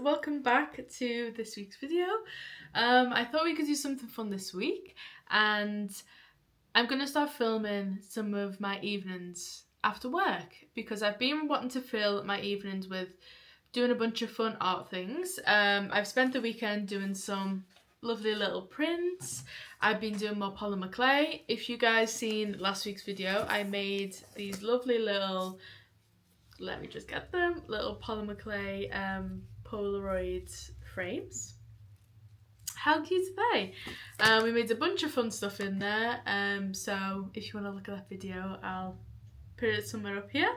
welcome back to this week's video. I thought we could do something fun this week, and I'm gonna start filming some of my evenings after work because I've been wanting to fill my evenings with doing a bunch of fun art things. I've spent the weekend doing some lovely little prints. I've been doing more polymer clay. If you guys seen last week's video, I made these lovely little, let me just get them, little polymer clay Polaroid frames. How cute are they? We made a bunch of fun stuff in there, so if you want to look at that video, I'll put it somewhere up here.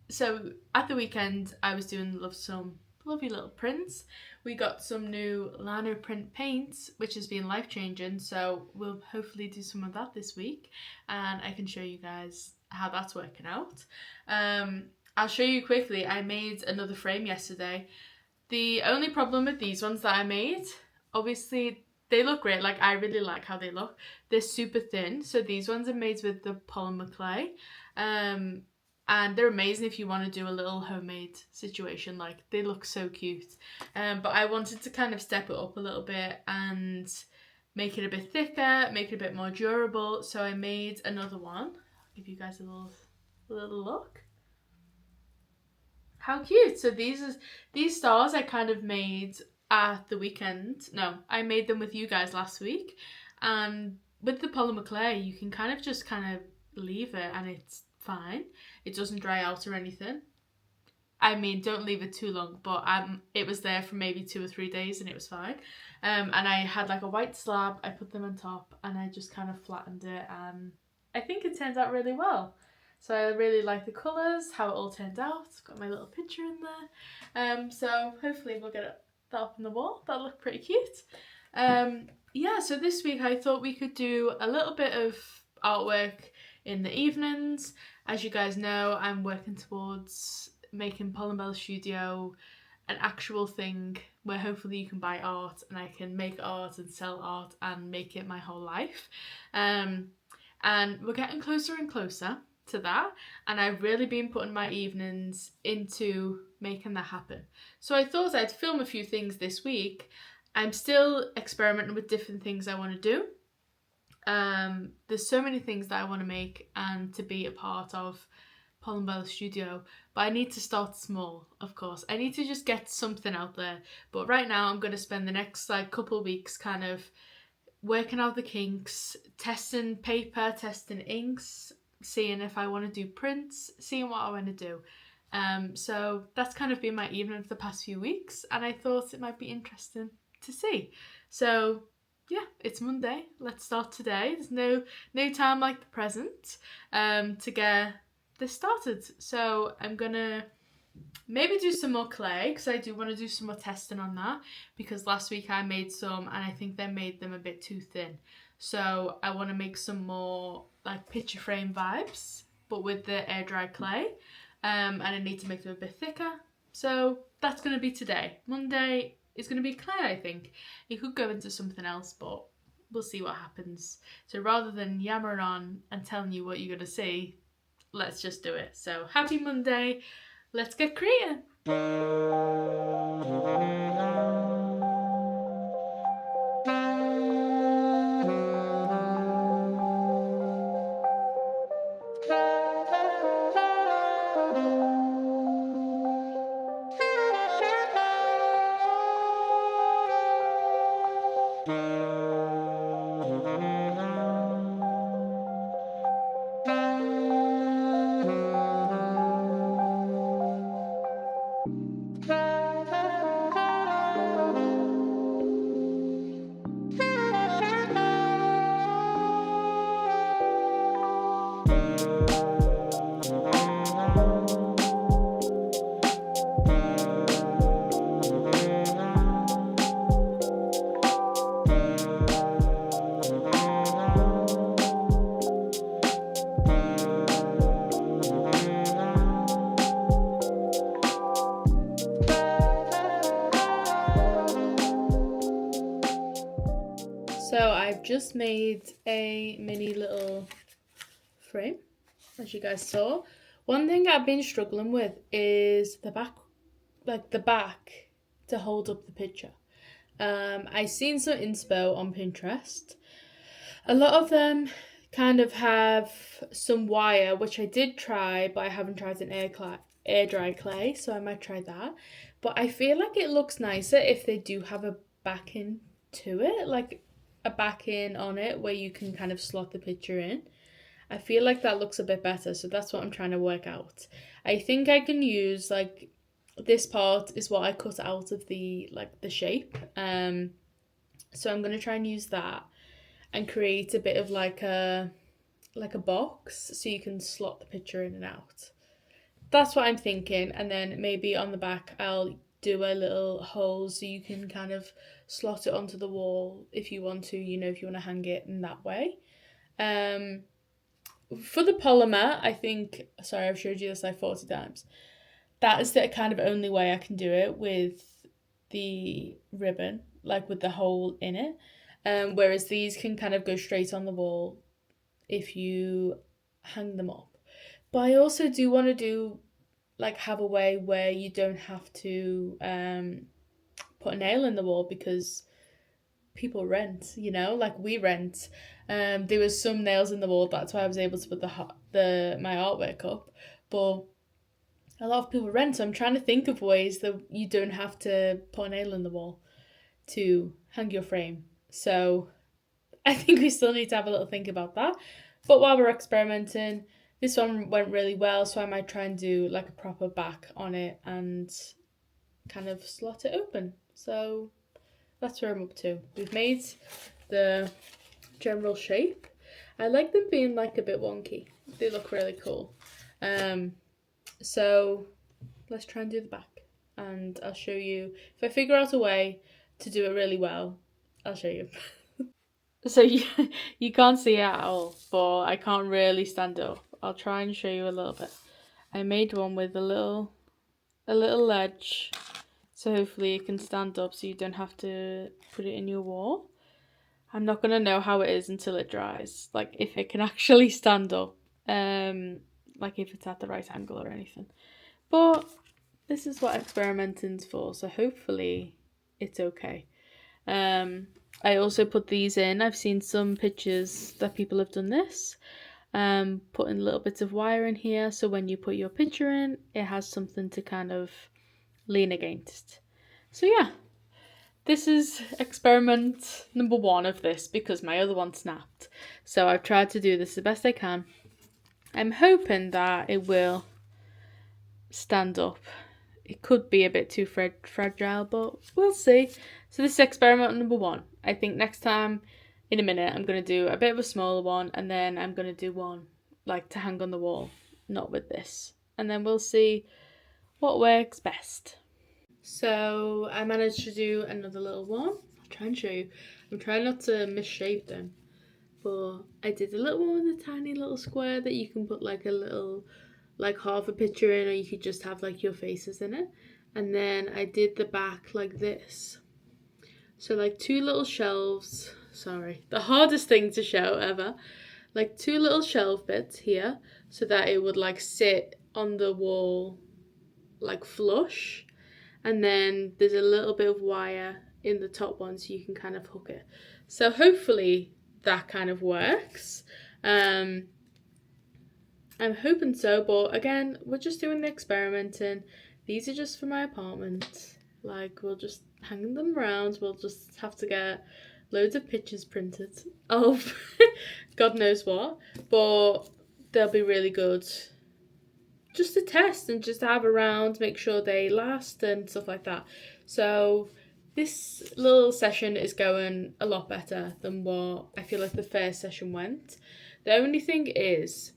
So at the weekend I was doing some lovely little prints. We got some new lino print paints, which has been life-changing, so we'll hopefully do some of that this week and I can show you guys how that's working out. I'll show you quickly. I made another frame yesterday. The only problem with these ones that I made, obviously they look great, like I really like how they look. They're super thin, so these ones are made with the polymer clay. And they're amazing if you want to do a little homemade situation, like they look so cute. But I wanted to kind of step it up a little bit and make it a bit thicker, make it a bit more durable. So I made another one. I'll give you guys a little look. How cute. So these stars I kind of made at the weekend. No, I made them with you guys last week. And with the polymer clay, you can kind of leave it and it's fine. It doesn't dry out or anything. I mean, don't leave it too long, but it was there for maybe 2 or 3 days and it was fine. And I had like a white slab, I put them on top and I just kind of flattened it, and I think it turned out really well. So I really like the colours, how it all turned out. Got my little picture in there. So hopefully we'll get that up on the wall. That'll look pretty cute. Yeah, so this week I thought we could do a little bit of artwork in the evenings. As you guys know, I'm working towards making PalombellaStudio an actual thing where hopefully you can buy art and I can make art and sell art and make it my whole life. And we're getting closer and closer to that, and I've really been putting my evenings into making that happen. So I thought I'd film a few things this week. I'm still experimenting with different things I want to do. There's so many things that I want to make and to be a part of PalombellaStudio, but I need to start small, of course. I need to just get something out there, but right now I'm going to spend the next couple weeks kind of working out the kinks, testing paper, testing inks, seeing if I want to do prints, seeing what I want to do. So that's kind of been my evening for the past few weeks, and I thought it might be interesting to see. So yeah, it's Monday. Let's start today. There's no time like the present to get this started. So I'm gonna maybe do some more clay because I do want to do some more testing on that, because last week I made some and I think they made them a bit too thin. So I want to make some more like picture frame vibes, but with the air dry clay. And I need to make them a bit thicker. So that's going to be today. Monday is going to be clay, I think. It could go into something else, but we'll see what happens. So rather than yammering on and telling you what you're going to see, let's just do it. So happy Monday. Let's get creative. So I've just made a mini little frame, as you guys saw. One thing I've been struggling with is the back like the back to hold up the picture. I seen some inspo on Pinterest. A lot of them kind of have some wire, which I did try, but I haven't tried an air dry clay, so I might try that. But I feel like it looks nicer if they do have a backing to it, like a backing on it where you can kind of slot the picture in. I feel like that looks a bit better, so that's what I'm trying to work out. I think I can use like this part is what I cut out of the shape. So I'm gonna try and use that and create a bit of like a box so you can slot the picture in and out. That's what I'm thinking, and then maybe on the back I'll do a little hole so you can kind of slot it onto the wall if you want to, if you want to hang it in that way. For the polymer, I think, sorry, I've showed you this like 40 times. That is the kind of only way I can do it with the ribbon, like with the hole in it. Whereas these can kind of go straight on the wall if you hang them up. But I also do want to have a way where you don't have to put a nail in the wall, because people rent, like we rent. There was some nails in the wall, that's why I was able to put my artwork up. But a lot of people rent, so I'm trying to think of ways that you don't have to put a nail in the wall to hang your frame. So I think we still need to have a little think about that. But while we're experimenting, this one went really well, so I might try and do like a proper back on it and kind of slot it open. So that's where I'm up to. We've made the general shape. I like them being like a bit wonky. They look really cool. So let's try and do the back, and I'll show you. If I figure out a way to do it really well, I'll show you. So you can't see it at all, but I can't really stand up. I'll try and show you a little bit. I made one with a little ledge, so hopefully it can stand up so you don't have to put it in your wall. I'm not gonna know how it is until it dries, like if it can actually stand up, like if it's at the right angle or anything. But this is what experimenting's for, so hopefully it's okay. I also put these in. I've seen some pictures that people have done this. Putting little bits of wire in here, so when you put your picture in, it has something to kind of lean against. So yeah, this is experiment number 1 of this, because my other one snapped. So I've tried to do this the best I can. I'm hoping that it will stand up. It could be a bit too fragile, but we'll see. So this is experiment number 1. I think next time, in a minute, I'm going to do a bit of a smaller one, and then I'm going to do one like to hang on the wall, not with this. And then we'll see what works best. So I managed to do another little one. I'll try and show you. I'm trying not to misshape them, but I did a little one with a tiny little square that you can put like a little, like half a picture in, or you could just have like your faces in it. And then I did the back like this. So like 2 little shelves, sorry, the hardest thing to show ever. Like 2 little shelf bits here, so that it would like sit on the wall like flush. And then there's a little bit of wire in the top one so you can kind of hook it. So hopefully that kind of works. I'm hoping so, but again, we're just doing the experimenting. These are just for my apartment. Like, we'll just hang them around. We'll just have to get loads of pictures printed of God knows what. But they'll be really good just to test and just to have around, make sure they last and stuff like that. So this little session is going a lot better than what I feel like the first session went. The only thing is,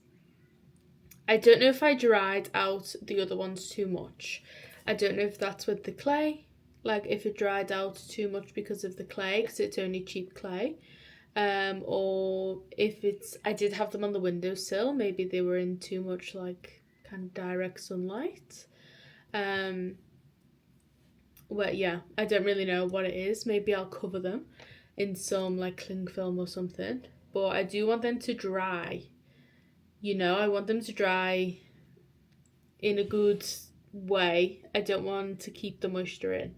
I don't know if I dried out the other ones too much. I don't know if that's with the clay, like if it dried out too much because of the clay, because it's only cheap clay, or if I did have them on the windowsill, maybe they were in too much like kind of direct sunlight. Well, yeah, I don't really know what it is. Maybe I'll cover them in some like cling film or something, but I do want them to dry. I want them to dry in a good way. I don't want to keep the moisture in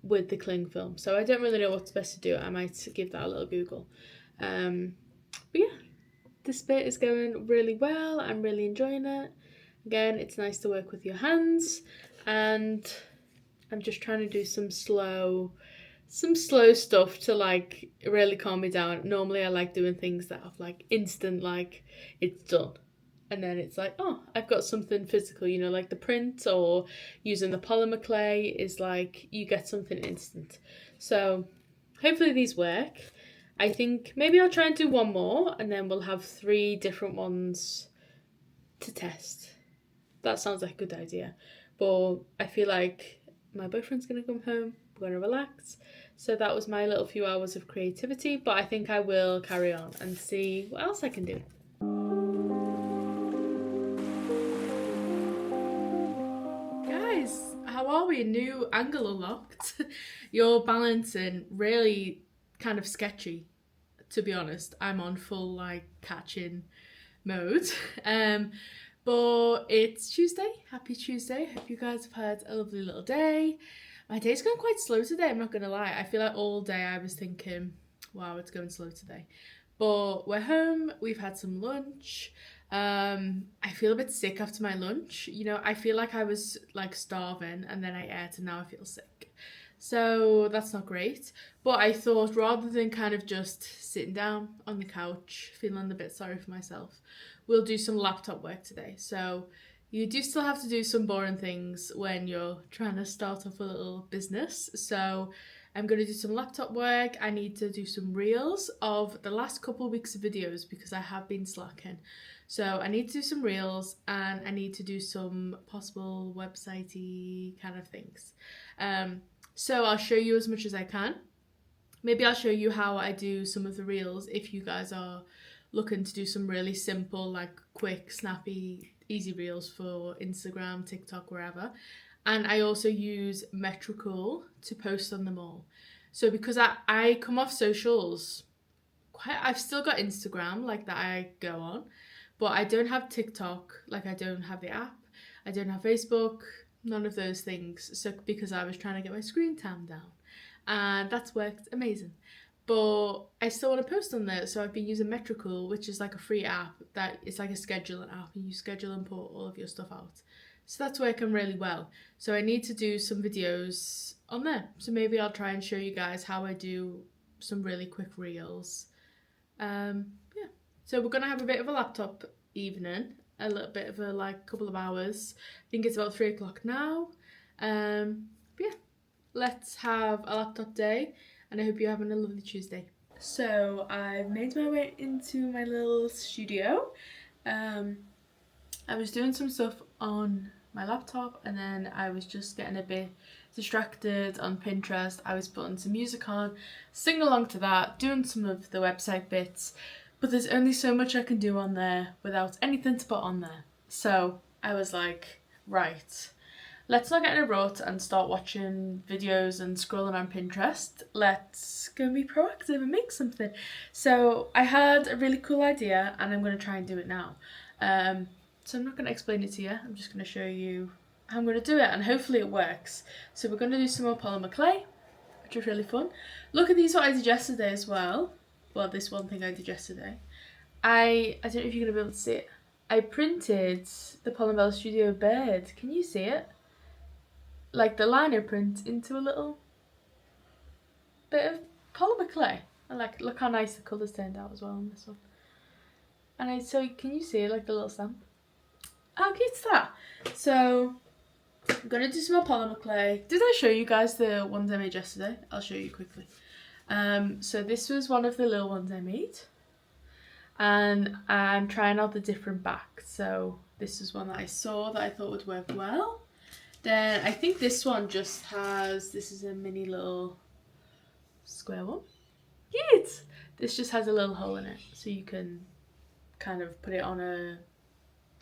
with the cling film, so I don't really know what's best to do. I might give that a little Google. But yeah, this bit is going really well. I'm really enjoying it. Again, it's nice to work with your hands, and I'm just trying to do some slow stuff to like really calm me down. Normally I like doing things that have like instant, like it's done, and then it's like, oh, I've got something physical, you know, like the print or using the polymer clay is like you get something instant. So hopefully these work. I think maybe I'll try and do one more and then we'll have 3 different ones to test. That sounds like a good idea. But I feel like my boyfriend's gonna come home, we're gonna relax. So that was my little few hours of creativity, but I think I will carry on and see what else I can do. Guys, how are we? New angle unlocked. You're balancing really kind of sketchy, to be honest. I'm on full like catching mode. But it's Tuesday. Happy Tuesday. Hope you guys have had a lovely little day. My day's going quite slow today, I'm not gonna lie. I feel like all day I was thinking, wow, it's going slow today. But we're home, we've had some lunch. I feel a bit sick after my lunch. You know, I feel like I was like starving and then I ate and now I feel sick. So that's not great. But I thought rather than kind of just sitting down on the couch, feeling a bit sorry for myself, we'll do some laptop work today. So you do still have to do some boring things when you're trying to start off a little business. So I'm going to do some laptop work. I need to do some reels of the last couple of weeks of videos because I have been slacking. So I need to do some reels and I need to do some possible website-y kind of things. So I'll show you as much as I can. Maybe I'll show you how I do some of the reels if you guys are looking to do some really simple, like quick, snappy, easy reels for Instagram, TikTok, wherever. And I also use Metricool to post on them all. So because I come off socials, I've still got Instagram, like that I go on, but I don't have TikTok, like I don't have the app. I don't have Facebook, none of those things. So because I was trying to get my screen time down. And that's worked amazing. But I still want to post on there, so I've been using Metricool, which is like a free app that it's like a scheduling app, and you schedule and put all of your stuff out. So that's working really well. So I need to do some videos on there. So maybe I'll try and show you guys how I do some really quick reels. Yeah. So we're gonna have a bit of a laptop evening, a little bit of a like couple of hours. I think it's about 3 o'clock now. But yeah, let's have a laptop day. And I hope you're having a lovely Tuesday. So I've made my way into my little studio. I was doing some stuff on my laptop and then I was just getting a bit distracted on Pinterest. I was putting some music on, singing along to that, doing some of the website bits, but there's only so much I can do on there without anything to put on there. So I was like, right, let's not get in a rut and start watching videos and scrolling on Pinterest. Let's go and be proactive and make something. So I had a really cool idea and I'm going to try and do it now. So I'm not going to explain it to you. I'm just going to show you how I'm going to do it and hopefully it works. So we're going to do some more polymer clay, which is really fun. Look at these, what I did yesterday as well. Well, this one thing I did yesterday. I don't know if you're going to be able to see it. I printed the Palombella Studio bird. Can you see it? Like the lino print into a little bit of polymer clay. And like, look how nice the colours turned out as well on this one. And so can you see like the little stamp? How cute's that? So I'm gonna do some more polymer clay. Did I show you guys the ones I made yesterday? I'll show you quickly. So this was one of the little ones I made. And I'm trying out the different backs. So this is one that I saw that I thought would work well. Then I think this one just has, this is a mini little square one. Cute! This just has a little hole in it, so you can kind of put it on a,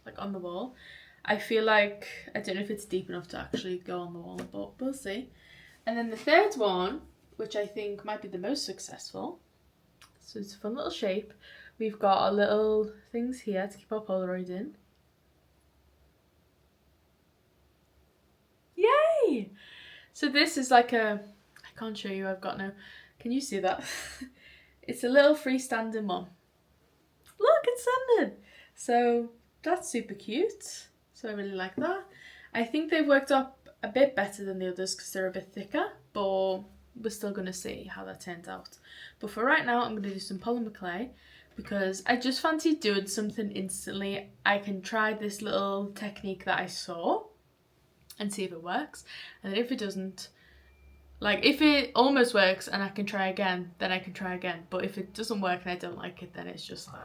like on the wall. I feel like, I don't know if it's deep enough to actually go on the wall, but we'll see. And then the third one, which I think might be the most successful, so it's a fun little shape. We've got our little things here to keep our Polaroid in. So this is like a, I can't show you, I've got no, can you see that? It's a little freestanding one. Look, it's standing. So that's super cute. So I really like that. I think they've worked up a bit better than the others because they're a bit thicker, but we're still going to see how that turns out. But for right now, I'm going to do some polymer clay because I just fancied doing something instantly. I can try this little technique that I saw and see if it works. And then if it doesn't, like if it almost works and I can try again, then I can try again. But if it doesn't work and I don't like it, then it's just like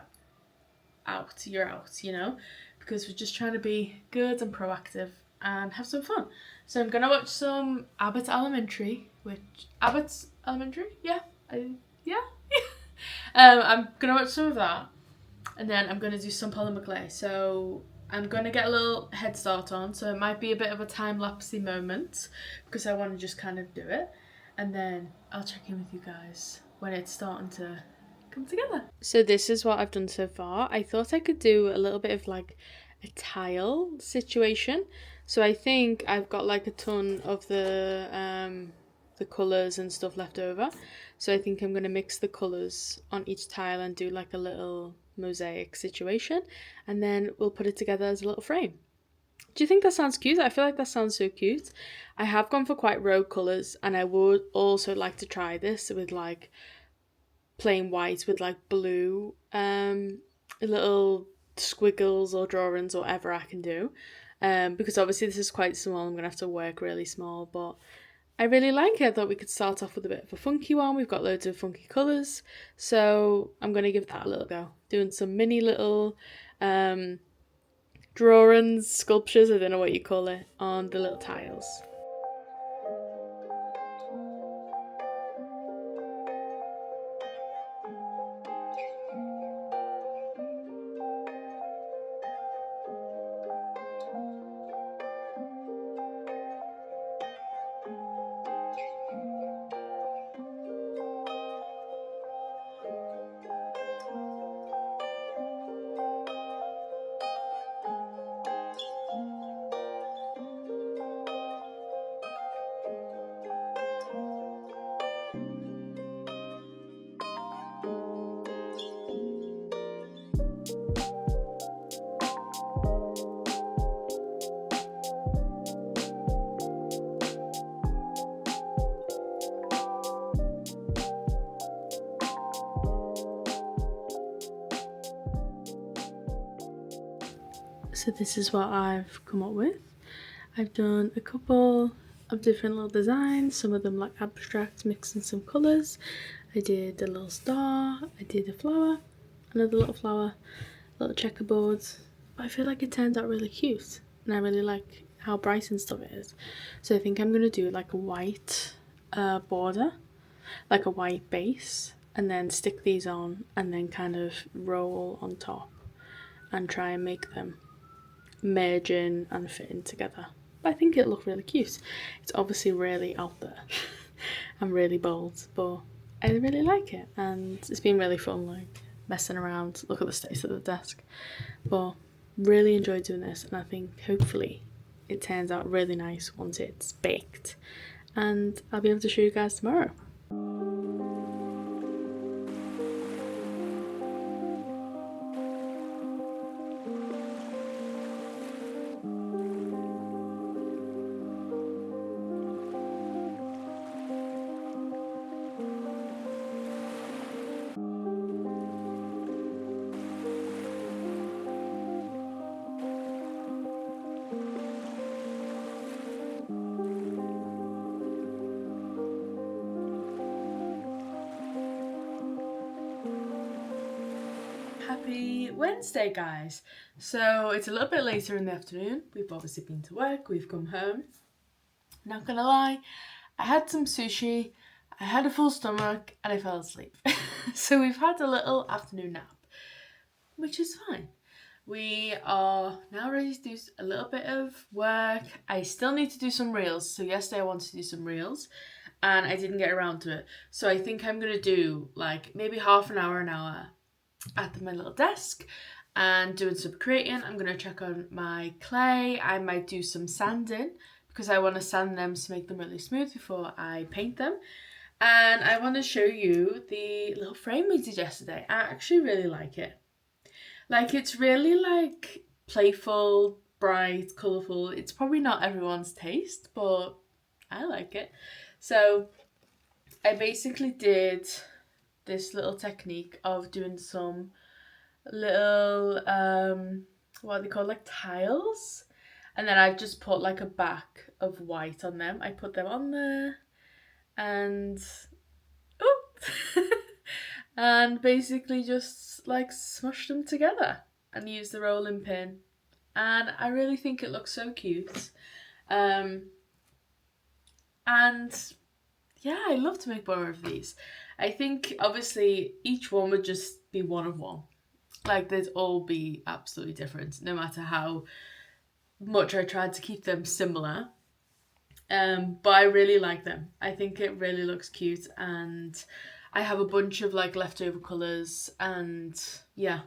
out, you're out, you know? Because we're just trying to be good and proactive and have some fun. So I'm gonna watch some Abbott's Elementary, yeah, I'm gonna watch some of that, and then I'm gonna do some polymer clay. So I'm gonna get a little head start on, so it might be a bit of a time-lapsey moment because I want to just kind of do it, and then I'll check in with you guys when it's starting to come together. So this is what I've done so far. I thought I could do a little bit of like a tile situation. So I think I've got like a ton of the colours and stuff left over. So I think I'm going to mix the colours on each tile and do like a little mosaic situation. And then we'll put it together as a little frame. Do you think that sounds cute? I feel like that sounds so cute. I have gone for quite rogue colours, and I would also like to try this with like plain white with like blue little squiggles or drawings or whatever I can do, because obviously this is quite small. I'm gonna have to work really small, but I really like it. I thought we could start off with a bit of a funky one. We've got loads of funky colours, so I'm gonna give that a little go, doing some mini little drawings, sculptures, I don't know what you call it, on the little tiles. So this is what I've come up with. I've done a couple of different little designs, some of them like abstract, mixing some colours. I did a little star, I did a flower, another little flower, little checkerboard. But I feel like it turned out really cute, and I really like how bright and stuff it is. So I think I'm going to do like a white border, like a white base, and then stick these on and then kind of roll on top and try and make them merge in and fit in together. But I think it'll look really cute. It's obviously really out there and really bold, but I really like it, and it's been really fun like messing around. Look at the state of the desk, but really enjoyed doing this, and I think hopefully it turns out really nice once it's baked, and I'll be able to show you guys tomorrow. Happy Wednesday, guys. So it's a little bit later in the afternoon. We've obviously been to work, we've come home. Not gonna lie, I had some sushi, I had a full stomach, and I fell asleep. So we've had a little afternoon nap, which is fine. We are now ready to do a little bit of work. I still need to do some reels. So yesterday I wanted to do some reels and I didn't get around to it. So I think I'm gonna do like maybe half an hour at my little desk and doing some creating. I'm going to check on my clay. I might do some sanding because I want to sand them to make them really smooth before I paint them. And I want to show you the little frame we did yesterday. I actually really like it. Like, it's really like playful, bright, colourful. It's probably not everyone's taste, but I like it. So I basically did this little technique of doing some little what are they called, like tiles, and then I've just put like a back of white on them. I put them on there and and basically just like smush them together and use the rolling pin, and I really think it looks so cute. And yeah, I love to make more of these. I think obviously each one would just be one of one. Like, they'd all be absolutely different, no matter how much I tried to keep them similar. But I really like them. I think it really looks cute, and I have a bunch of like leftover colours, and yeah,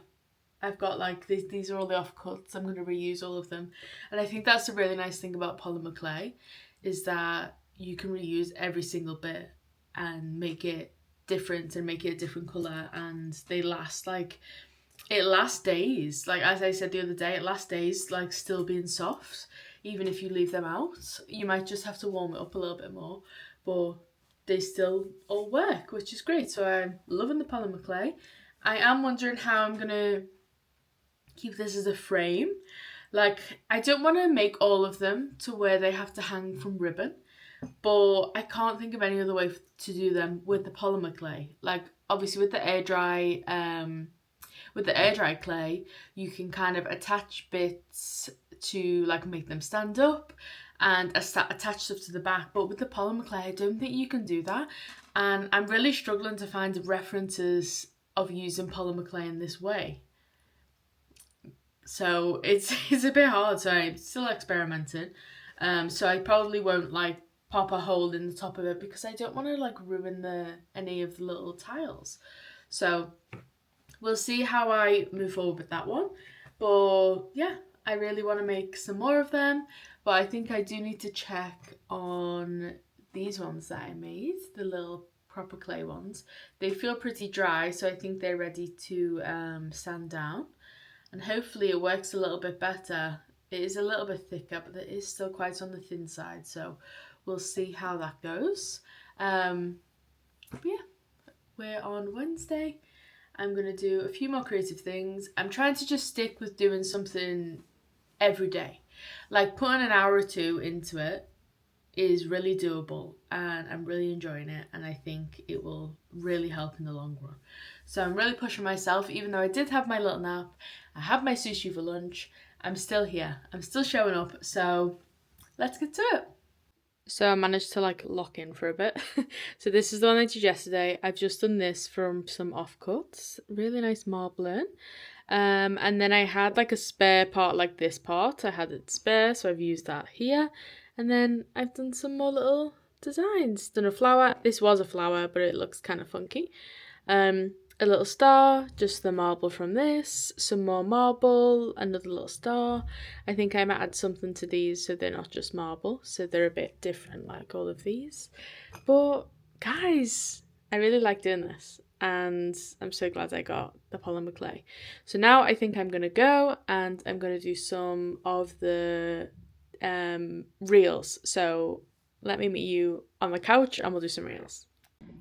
I've got like these are all the offcuts. I'm going to reuse all of them, and I think that's a really nice thing about polymer clay, is that you can reuse every single bit and make it different and make it a different colour, and they last like, it lasts days. Like, as I said the other day, it lasts days like still being soft, even if you leave them out. You might just have to warm it up a little bit more, but they still all work, which is great. So I'm loving the polymer clay. I am wondering how I'm gonna keep this as a frame. Like, I don't want to make all of them to where they have to hang from ribbon, but I can't think of any other way to do them with the polymer clay. Like, obviously with the air dry clay, you can kind of attach bits to like make them stand up and attach stuff to the back, but with the polymer clay I don't think you can do that, and I'm really struggling to find references of using polymer clay in this way. So it's a bit hard, so I'm still experimenting. So I probably won't like pop a hole in the top of it because I don't want to like ruin any of the little tiles. So we'll see how I move forward with that one. But yeah, I really want to make some more of them. But I think I do need to check on these ones that I made, the little proper clay ones. They feel pretty dry, so I think they're ready to sand down. And hopefully it works a little bit better. It is a little bit thicker, but it is still quite on the thin side. So we'll see how that goes. But yeah, we're on Wednesday. I'm going to do a few more creative things. I'm trying to just stick with doing something every day. Like, putting an hour or two into it is really doable, and I'm really enjoying it, and I think it will really help in the long run. So I'm really pushing myself, even though I did have my little nap. I had my sushi for lunch. I'm still here. I'm still showing up. So let's get to it. So I managed to like lock in for a bit. So this is the one I did yesterday. I've just done this from some offcuts. Really nice marbling. And then I had like a spare part, like this part. I had it spare, so I've used that here. And then I've done some more little designs. Done a flower. This was a flower, but it looks kind of funky. A little star, just the marble from this, some more marble, another little star. I think I might add something to these so they're not just marble, so they're a bit different like all of these. But guys, I really like doing this, and I'm so glad I got the polymer clay. So now I think I'm going to go and I'm going to do some of the reels. So let me meet you on the couch and we'll do some reels.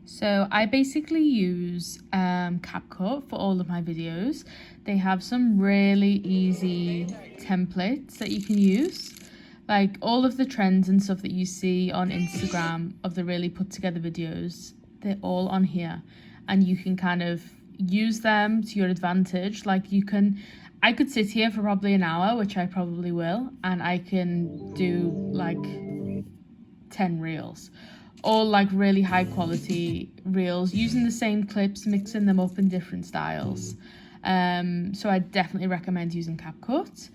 So I basically use CapCut for all of my videos. They have some really easy templates that you can use. Like, all of the trends and stuff that you see on Instagram of the really put together videos, they're all on here. And you can kind of use them to your advantage. Like, I could sit here for probably an hour, which I probably will, and I can do like 10 reels. All like really high quality reels, using the same clips, mixing them up in different styles. So I definitely recommend using CapCut.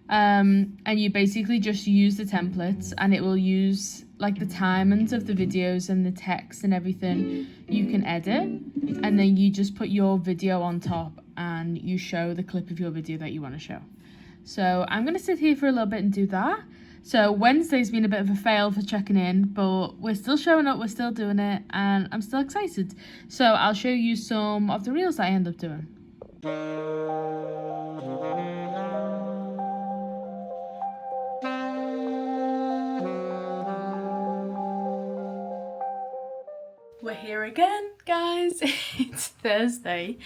And you basically just use the templates, and it will use like the timings of the videos and the text and everything you can edit, and then you just put your video on top and you show the clip of your video that you want to show. So I'm going to sit here for a little bit and do that. So Wednesday's been a bit of a fail for checking in, but we're still showing up, we're still doing it, and I'm still excited. So I'll show you some of the reels that I end up doing. We're here again, guys. It's Thursday.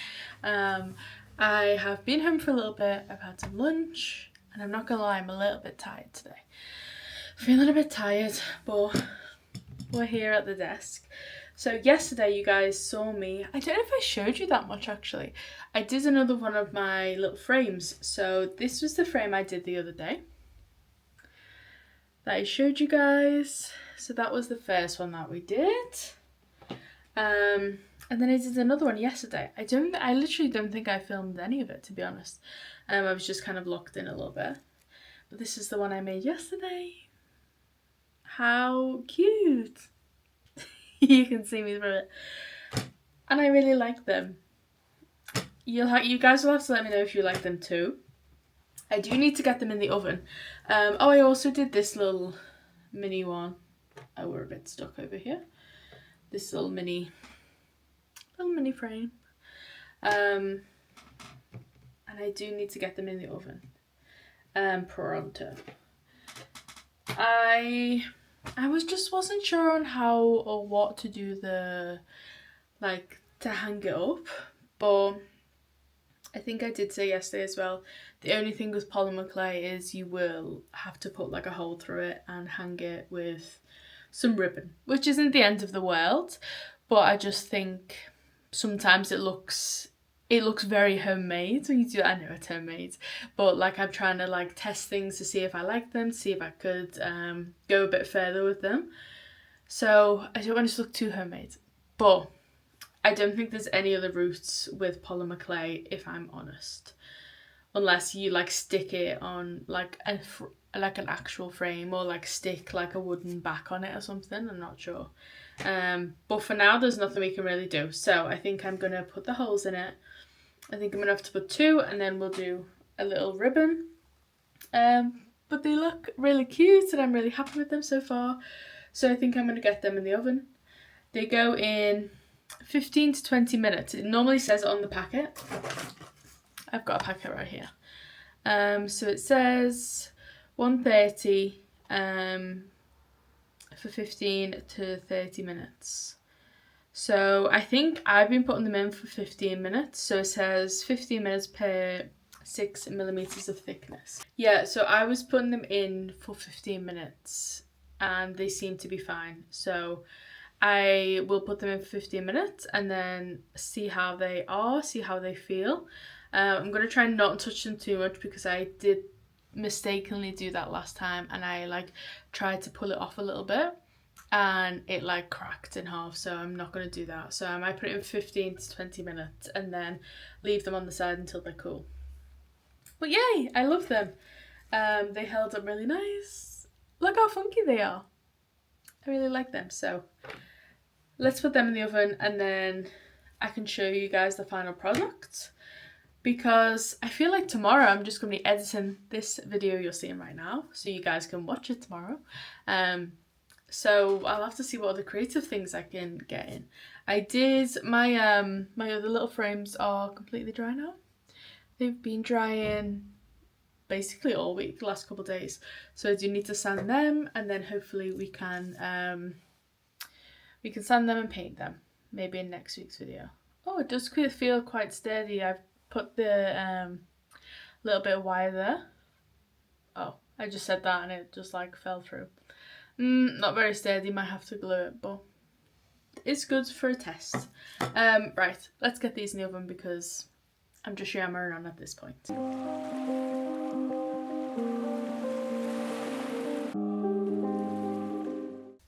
I have been home for a little bit, I've had some lunch, and I'm not gonna lie, I'm a little bit tired today. Feeling a bit tired, but we're here at the desk. So yesterday you guys saw me, I don't know if I showed you that much actually. I did another one of my little frames. So this was the frame I did the other day that I showed you guys. So that was the first one that we did. And then I did another one yesterday. I literally don't think I filmed any of it, to be honest. I was just kind of locked in a little bit. But this is the one I made yesterday. How cute. You can see me through it. And I really like them. You guys will have to let me know if you like them too. I do need to get them in the oven. Oh, I also did this little mini one. Oh, we're a bit stuck over here. This little mini frame. And I do need to get them in the oven. Pronto. I wasn't sure on how or what to do to hang it up, but I think I did say yesterday as well, the only thing with polymer clay is you will have to put like a hole through it and hang it with some ribbon, which isn't the end of the world, but I just think sometimes it looks very homemade when you do it. I know it's homemade, but like I'm trying to like test things to see if I like them, see if I could go a bit further with them. So I don't want it to look too homemade, but I don't think there's any other routes with polymer clay, if I'm honest, unless you like stick it on like an actual frame, or like stick like a wooden back on it or something. I'm not sure. But for now there's nothing we can really do, so I think I'm gonna put the holes in it. I think I'm gonna have to put 2, and then we'll do a little ribbon. But they look really cute and I'm really happy with them so far, so I think I'm gonna get them in the oven. They go in 15 to 20 minutes. It normally says on the packet. I've got a packet right here. So it says 130 for 15 to 30 minutes. So I think I've been putting them in for 15 minutes. So it says 15 minutes per 6 millimeters of thickness. Yeah, so I was putting them in for 15 minutes and they seem to be fine. So I will put them in for 15 minutes and then see how they are, see how they feel. I'm going to try and not touch them too much because I did mistakenly do that last time and I like tried to pull it off a little bit and it like cracked in half, so I'm not going to do that. So I might put it in 15 to 20 minutes and then leave them on the side until they're cool. But yay, I love them. They held up really nice. Look how funky they are. I really like them. So let's put them in the oven and then I can show you guys the final product, because I feel like tomorrow I'm just going to be editing this video you're seeing right now so you guys can watch it tomorrow. So I'll have to see what other creative things I can get in. I did my my other little frames are completely dry now. They've been drying basically all week, the last couple of days. So I do need to sand them, and then hopefully we can sand them and paint them, maybe in next week's video. Oh, it does feel quite sturdy. I've put the little bit of wire there. Oh, I just said that and it just like fell through. Not very sturdy, might have to glue it, but it's good for a test. Right, let's get these in the oven because I'm just yammering on at this point.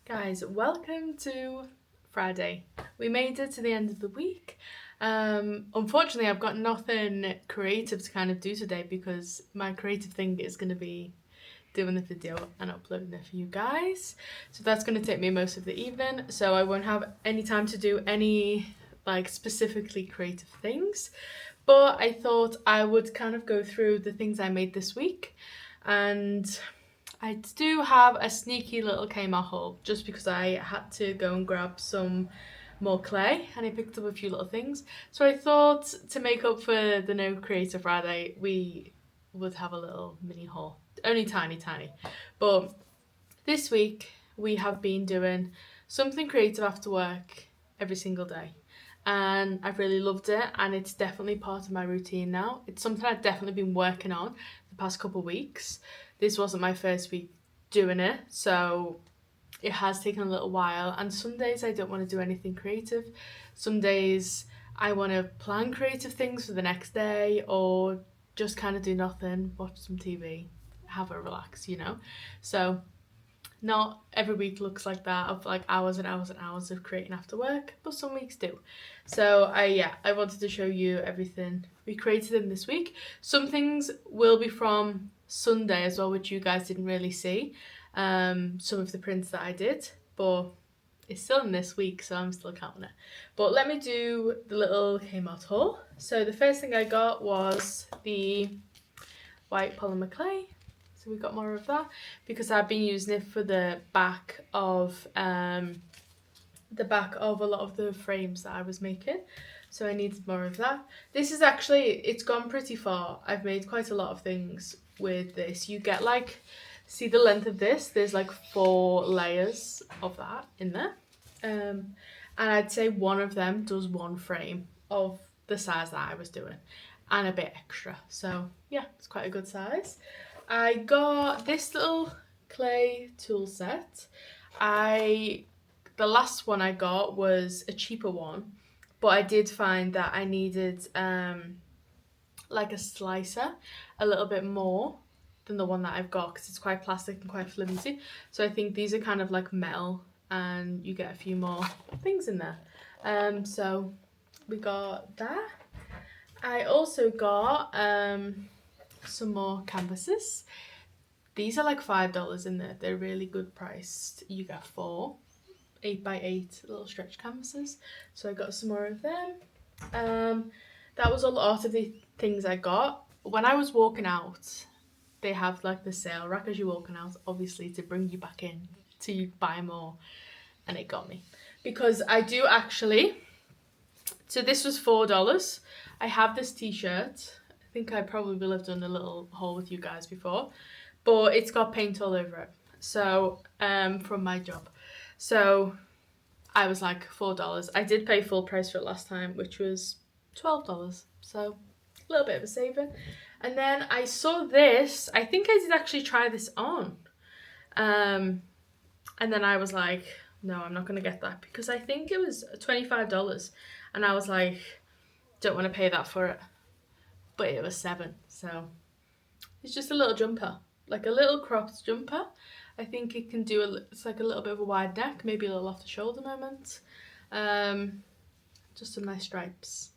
Guys, welcome to Friday. We made it to the end of the week. Unfortunately, I've got nothing creative to kind of do today because my creative thing is going to be doing the video and uploading it for you guys. So that's going to take me most of the evening. So I won't have any time to do any like specifically creative things. But I thought I would kind of go through the things I made this week and I do have a sneaky little Kmart haul just because I had to go and grab some more clay and I picked up a few little things. So I thought to make up for the No Creator Friday, we would have a little mini haul. Only tiny. But this week we have been doing something creative after work every single day. And I've really loved it, and it's definitely part of my routine now. It's something I've definitely been working on the past couple of weeks. This wasn't my first week doing it, so it has taken a little while. And some days I don't want to do anything creative. Some days I want to plan creative things for the next day, or just kind of do nothing, watch some TV, have a relax, you know. So not every week looks like that, of like hours and hours and hours of creating after work, but some weeks do. So I wanted to show you everything we created in this week. Some things will be from Sunday as well, which you guys didn't really see. Some of the prints that I did, but it's still in this week, so I'm still counting it. But let me do the little Kmart haul. So the first thing I got was the white polymer clay. So we got more of that because I've been using it for the back of a lot of the frames that I was making. So I needed more of that. This is actually, it's gone pretty far. I've made quite a lot of things with this. You get like, see the length of this? There's like 4 layers of that in there. And I'd say one of them does one frame of the size that I was doing and a bit extra. So yeah, it's quite a good size. I got this little clay tool set. The last one I got was a cheaper one, but I did find that I needed like a slicer a little bit more than the one that I've got because it's quite plastic and quite flimsy. So I think these are kind of like metal and you get a few more things in there. So we got that. I also got some more canvases. These are like $5 in there. They're really good priced. You get 4 8x8 little stretch canvases. So I got some more of them. That was a lot of the things I got. When I was walking out, they have like the sale rack as you're walking out, obviously to bring you back in to buy more, and it got me because I do actually. So this was $4. I have this t-shirt. I think I probably will have done a little haul with you guys before, but it's got paint all over it. So from my job. So I was like $4. I did pay full price for it last time, which was $12. So a little bit of a saving. And then I saw this. I think I did actually try this on. And then I was like, no, I'm not going to get that because I think it was $25. And I was like, don't want to pay that for it. But it was $7. So it's just a little jumper, like a little cropped jumper. I think it can do, it's like a little bit of a wide neck, maybe a little off the shoulder moment. Just some nice stripes.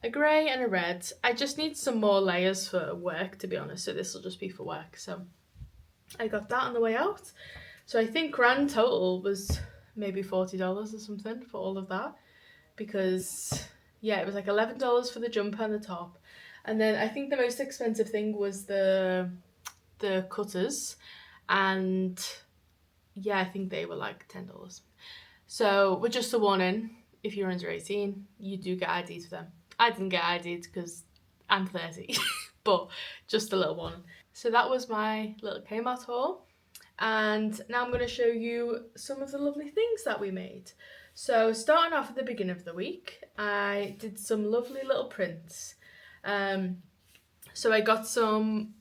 A grey and a red. I just need some more layers for work, to be honest, so this will just be for work. So I got that on the way out. So I think grand total was maybe $40 or something for all of that. Because, yeah, it was like $11 for the jumper and the top. And then I think the most expensive thing was the cutters. And, yeah, I think they were like $10. So, with just a warning, if you're under 18, you do get IDs for them. I didn't get IDs because I'm 30, but just a little one. So that was my little Kmart haul. And now I'm going to show you some of the lovely things that we made. So starting off at the beginning of the week, I did some lovely little prints. So I got some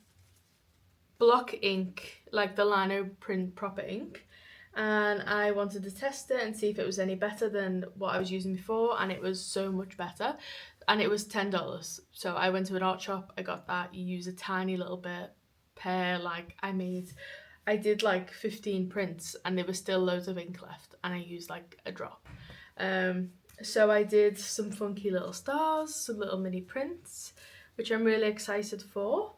block ink, like the lino print proper ink, and I wanted to test it and see if it was any better than what I was using before, and it was so much better, and it was $10. So I went to an art shop, I got that. You use a tiny little bit per, like I did like 15 prints and there was still loads of ink left and I used like a drop. So I did some funky little stars, some little mini prints, which I'm really excited for.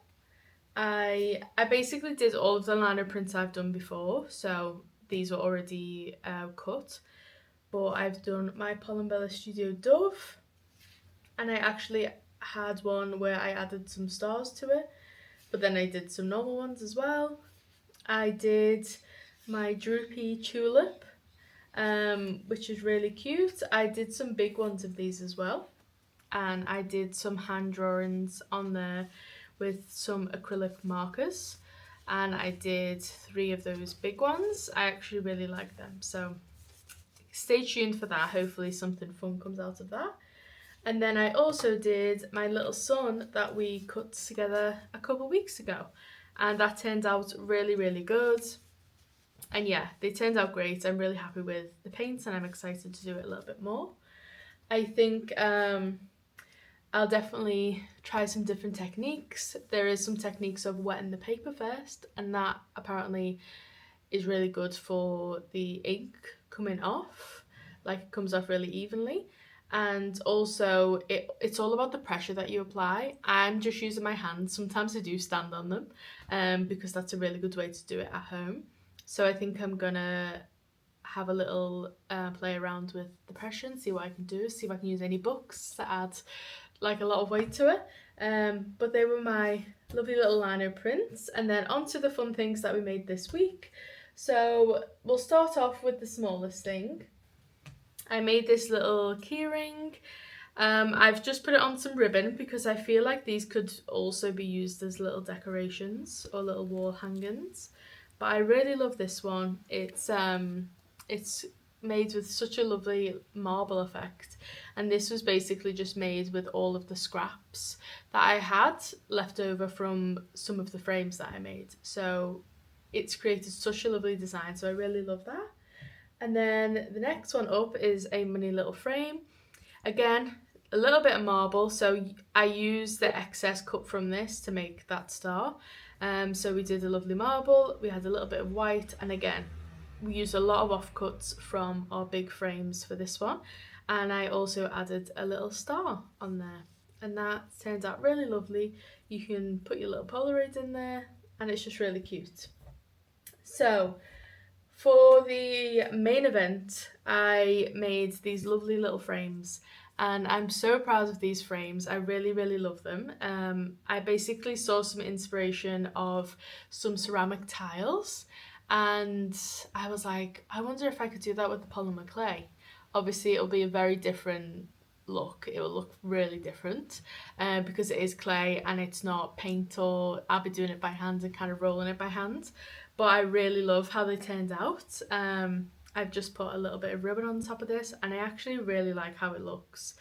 I basically did all of the lino prints I've done before, so these were already cut, but I've done my Palombella Studio Dove, and I actually had one where I added some stars to it, but then I did some normal ones as well. I did my droopy tulip, which is really cute. I did some big ones of these as well, and I did some hand drawings on there with some acrylic markers, and I did 3 of those big ones. I actually really like them, so stay tuned for that. Hopefully something fun comes out of that. And then I also did my little sun that we cut together a couple of weeks ago, and that turned out really, really good. And yeah, they turned out great. I'm really happy with the paints, and I'm excited to do it a little bit more. I think I'll definitely try some different techniques. There is some techniques of wetting the paper first, and that apparently is really good for the ink coming off. Like, it comes off really evenly. And also it's all about the pressure that you apply. I'm just using my hands. Sometimes I do stand on them, because that's a really good way to do it at home. So I think I'm gonna have a little play around with the pressure and see what I can do, see if I can use any books to add like a lot of weight to it. But they were my lovely little lino prints, and then onto the fun things that we made this week. So we'll start off with the smallest thing. I made this little keyring. I've just put it on some ribbon because I feel like these could also be used as little decorations or little wall hangings. But I really love this one. It's made with such a lovely marble effect, and this was basically just made with all of the scraps that I had left over from some of the frames that I made. So it's created such a lovely design, so I really love that. And then the next one up is a mini little frame. Again, a little bit of marble, so I used the excess cut from this to make that star. So we did a lovely marble, we had a little bit of white, and again, we used a lot of offcuts from our big frames for this one. And I also added a little star on there, and that turned out really lovely. You can put your little Polaroid in there, and it's just really cute. So for the main event, I made these lovely little frames, and I'm so proud of these frames. I really, really love them. I basically saw some inspiration of some ceramic tiles, and I was like, I wonder if I could do that with the polymer clay. Obviously, it'll be a very different look. It will look really different because it is clay and it's not paint, or I'll be doing it by hand and kind of rolling it by hand. But I really love how they turned out. I've just put a little bit of ribbon on top of this, and I actually really like how it looks,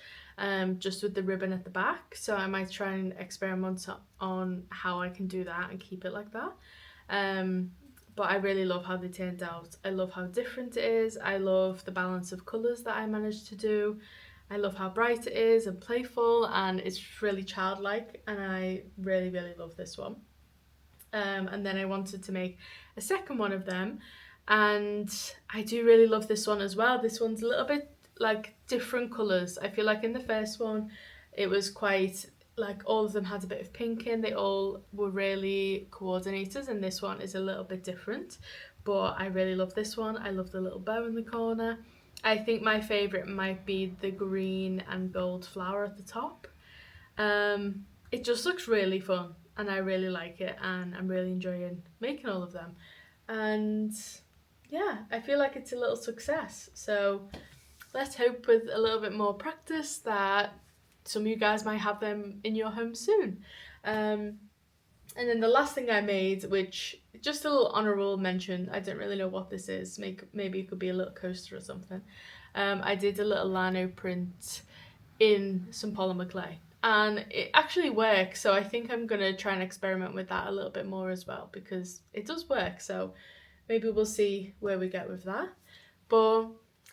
just with the ribbon at the back. So I might try and experiment on how I can do that and keep it like that. But I really love how they turned out. I love how different it is. I love the balance of colours that I managed to do. I love how bright it is and playful, and it's really childlike, and I really, really love this one. And then I wanted to make a second one of them, and I do really love this one as well. This one's a little bit like different colours. I feel like in the first one it was quite like all of them had a bit of pink in, they all were really coordinated, and this one is a little bit different, but I really love this one. I love the little bow in the corner. I think my favourite might be the green and gold flower at the top. It just looks really fun, and I really like it, and I'm really enjoying making all of them. And yeah, I feel like it's a little success. So let's hope with a little bit more practice that some of you guys might have them in your home soon. And then the last thing I made, which just a little honourable mention, I don't really know what this is, maybe it could be a little coaster or something. I did a little lino print in some polymer clay, and it actually works, so I think I'm gonna try and experiment with that a little bit more as well, because it does work. So maybe we'll see where we get with that. But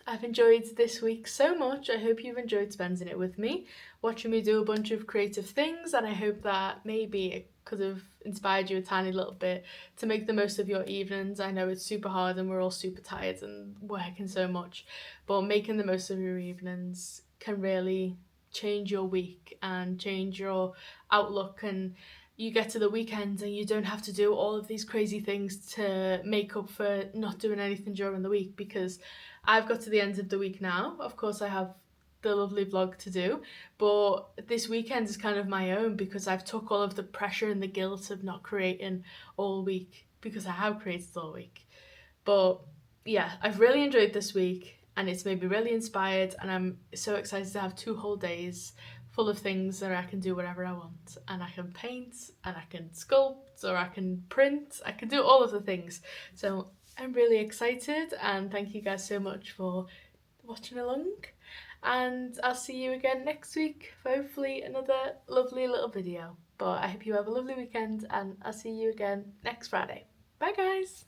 I've enjoyed this week so much. I hope you've enjoyed spending it with me, watching me do a bunch of creative things, and I hope that maybe it could have inspired you a tiny little bit to make the most of your evenings. I know it's super hard and we're all super tired and working so much, but making the most of your evenings can really change your week and change your outlook, and you get to the weekend and you don't have to do all of these crazy things to make up for not doing anything during the week, because I've got to the end of the week now. Of course I have the lovely vlog to do, but this weekend is kind of my own, because I've took all of the pressure and the guilt of not creating all week because I have created all week. But yeah, I've really enjoyed this week and it's made me really inspired, and I'm so excited to have 2 whole days full of things that I can do whatever I want. And I can paint, and I can sculpt, or I can print, I can do all of the things. So I'm really excited, and thank you guys so much for watching along. And I'll see you again next week for hopefully another lovely little video. But I hope you have a lovely weekend, and I'll see you again next Friday. Bye guys!